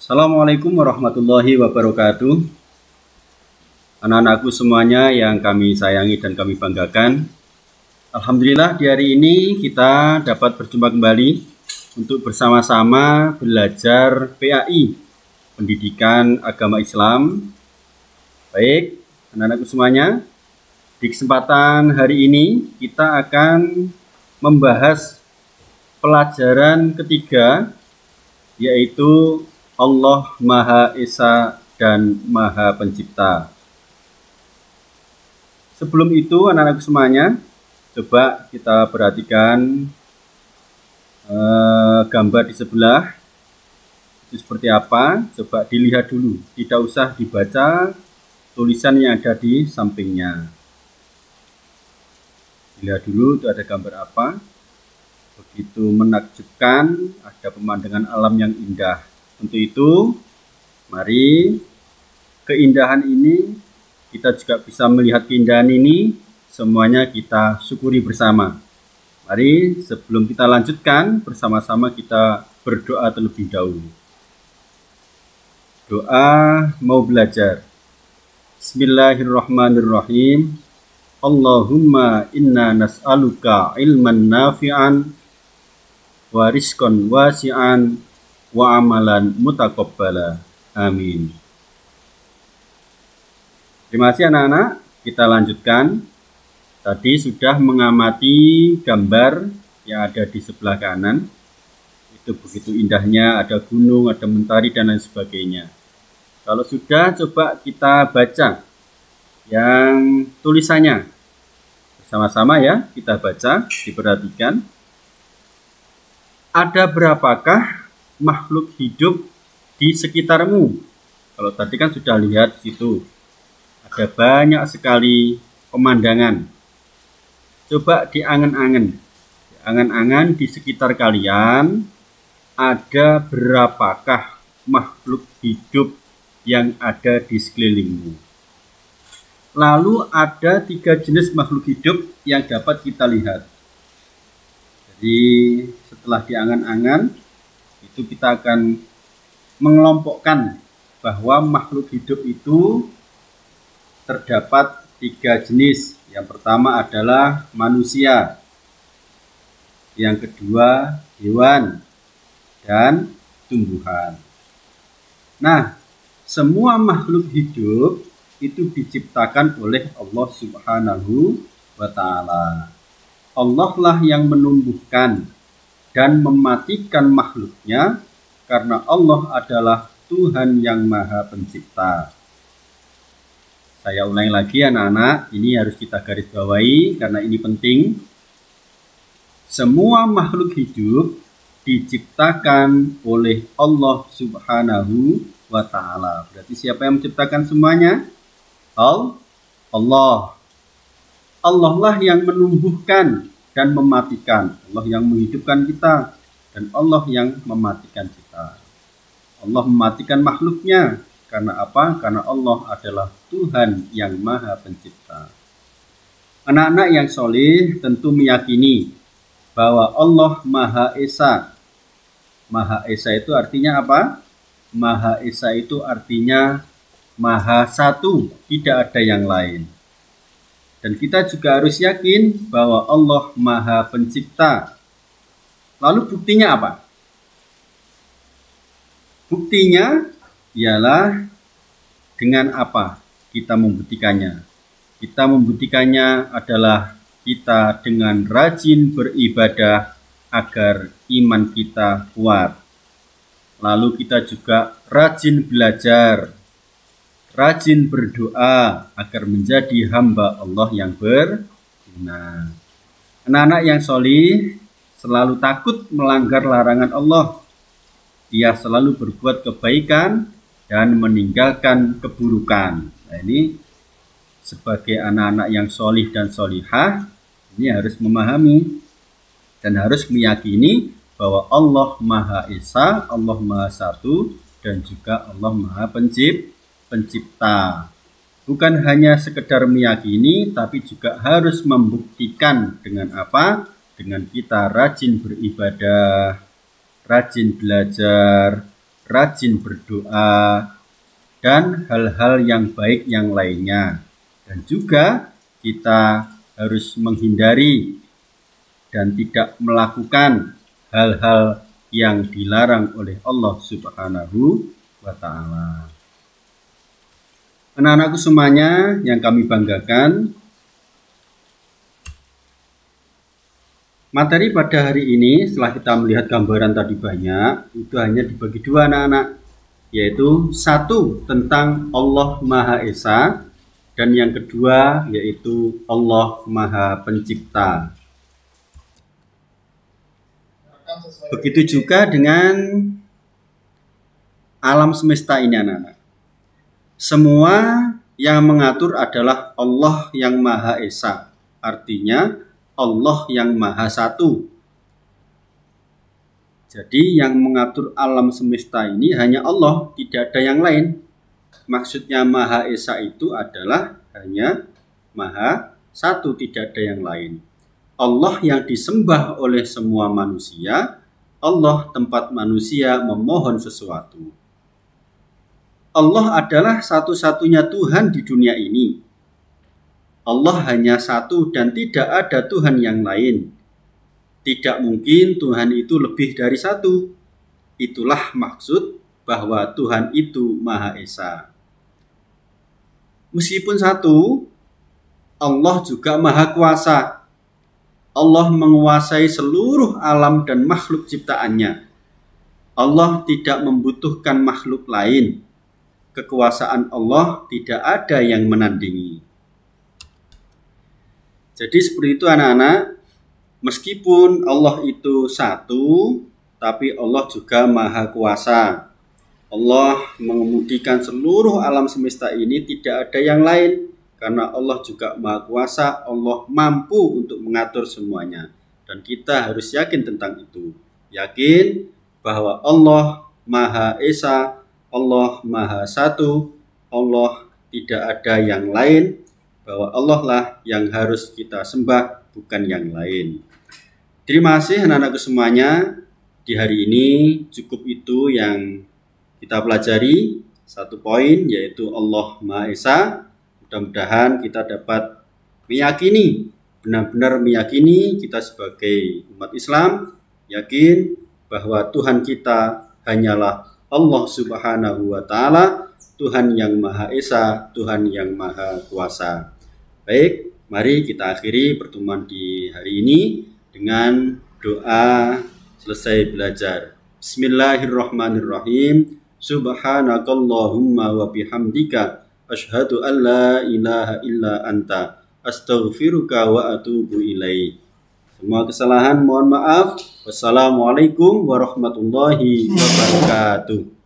Assalamualaikum warahmatullahi wabarakatuh. Anak-anakku semuanya yang kami sayangi dan kami banggakan, alhamdulillah di hari ini kita dapat berjumpa kembali untuk bersama-sama belajar PAI, Pendidikan Agama Islam. Baik, anak-anakku semuanya, di kesempatan hari ini kita akan membahas pelajaran ketiga, yaitu Allah Maha Esa dan Maha Pencipta. Sebelum itu, anak-anak semuanya, coba kita perhatikan gambar di sebelah. Itu seperti apa? Coba dilihat dulu. Tidak usah dibaca tulisan yang ada di sampingnya. Dilihat dulu itu ada gambar apa. Begitu menakjubkan, ada pemandangan alam yang indah. Untuk itu, mari keindahan ini, kita juga bisa melihat keindahan ini, semuanya kita syukuri bersama. Mari sebelum kita lanjutkan, bersama-sama kita berdoa terlebih dahulu. Doa mau belajar. Bismillahirrahmanirrahim. Allahumma inna nas'aluka ilman nafi'an wa rizqan wasi'an wa amalan mutaqabbala. Amin. Terima kasih anak-anak. Kita lanjutkan. Tadi sudah mengamati gambar yang ada di sebelah kanan. Itu begitu indahnya, ada gunung, ada mentari dan lain sebagainya. Kalau sudah, coba kita baca yang tulisannya. Bersama-sama ya, kita baca, diperhatikan. Ada berapakah makhluk hidup di sekitarmu? Kalau tadi kan sudah lihat di situ. Ada banyak sekali pemandangan. Coba diangan-angan. Diangan-angan di sekitar kalian, ada berapakah makhluk hidup yang ada di sekelilingmu? Lalu ada 3 jenis makhluk hidup yang dapat kita lihat. Jadi setelah diangan-angan, itu kita akan mengelompokkan bahwa makhluk hidup itu terdapat 3 jenis. Yang pertama adalah manusia, yang kedua hewan, dan tumbuhan. Nah, semua makhluk hidup itu diciptakan oleh Allah Subhanahu wa Ta'ala. Allah lah yang menumbuhkan dan mematikan makhluknya, karena Allah adalah Tuhan yang Maha Pencipta. Saya ulangi lagi anak-anak, ini harus kita garis bawahi karena ini penting. Semua makhluk hidup diciptakan oleh Allah Subhanahu wa Ta'ala. Berarti siapa yang menciptakan semuanya? Allah. Allah lah yang menumbuhkan dan mematikan. Allah yang menghidupkan kita dan Allah yang mematikan kita. Allah mematikan makhluknya. Karena apa? Karena Allah adalah Tuhan yang Maha Pencipta. Anak-anak yang soleh tentu meyakini bahwa Allah Maha Esa. Maha Esa itu artinya apa? Maha Esa itu artinya Maha Satu, tidak ada yang lain. Dan kita juga harus yakin bahwa Allah Maha Pencipta. Lalu buktinya apa? Buktinya ialah dengan apa kita membuktikannya? Kita membuktikannya adalah kita dengan rajin beribadah agar iman kita kuat. Lalu kita juga rajin belajar, rajin berdoa agar menjadi hamba Allah yang berguna. Anak-anak yang solih selalu takut melanggar larangan Allah. Dia selalu berbuat kebaikan dan meninggalkan keburukan. Nah, ini sebagai anak-anak yang solih dan solihah, ini harus memahami dan harus meyakini bahwa Allah Maha Esa, Allah Maha Satu, dan juga Allah Maha Pencipta. Bukan hanya sekedar meyakini, tapi juga harus membuktikan dengan apa? Dengan kita rajin beribadah, rajin belajar, rajin berdoa, dan hal-hal yang baik yang lainnya. Dan juga kita harus menghindari dan tidak melakukan hal-hal yang dilarang oleh Allah Subhanahu wa Ta'ala. Anak-anakku semuanya yang kami banggakan, materi pada hari ini setelah kita melihat gambaran tadi banyak, itu hanya dibagi dua anak-anak, yaitu satu tentang Allah Maha Esa, dan yang kedua yaitu Allah Maha Pencipta. Begitu juga dengan alam semesta ini anak-anak. Semua yang mengatur adalah Allah yang Maha Esa, artinya Allah yang Maha Satu. Jadi yang mengatur alam semesta ini hanya Allah, tidak ada yang lain. Maksudnya Maha Esa itu adalah hanya Maha Satu, tidak ada yang lain. Allah yang disembah oleh semua manusia, Allah tempat manusia memohon sesuatu. Allah adalah satu-satunya Tuhan di dunia ini. Allah hanya satu dan tidak ada Tuhan yang lain. Tidak mungkin Tuhan itu lebih dari satu. Itulah maksud bahwa Tuhan itu Maha Esa. Meskipun satu, Allah juga Maha Kuasa. Allah menguasai seluruh alam dan makhluk ciptaannya. Allah tidak membutuhkan makhluk lain. Kekuasaan Allah tidak ada yang menandingi. Jadi seperti itu anak-anak. Meskipun Allah itu satu, tapi Allah juga Maha Kuasa. Allah mengemudikan seluruh alam semesta ini, tidak ada yang lain. Karena Allah juga Maha Kuasa, Allah mampu untuk mengatur semuanya. Dan kita harus yakin tentang itu. Yakin bahwa Allah Maha Esa, Allah Maha Satu, Allah tidak ada yang lain. Bahwa Allah lah yang harus kita sembah, bukan yang lain. Terima kasih anak-anakku semuanya. Di hari ini cukup itu yang kita pelajari. Satu poin yaitu Allah Maha Esa. Mudah-mudahan kita dapat meyakini, benar-benar meyakini kita sebagai umat Islam, yakin bahwa Tuhan kita hanyalah Allah Subhanahu wa Ta'ala, Tuhan yang Maha Esa, Tuhan yang Maha Kuasa. Baik, mari kita akhiri pertemuan di hari ini dengan doa selesai belajar. Bismillahirrahmanirrahim. Subhanakallahumma wa bihamdika asyhadu an la ilaha illa anta astaghfiruka wa atubu ilaik. Semua kesalahan mohon maaf. Wassalamualaikum warahmatullahi wabarakatuh.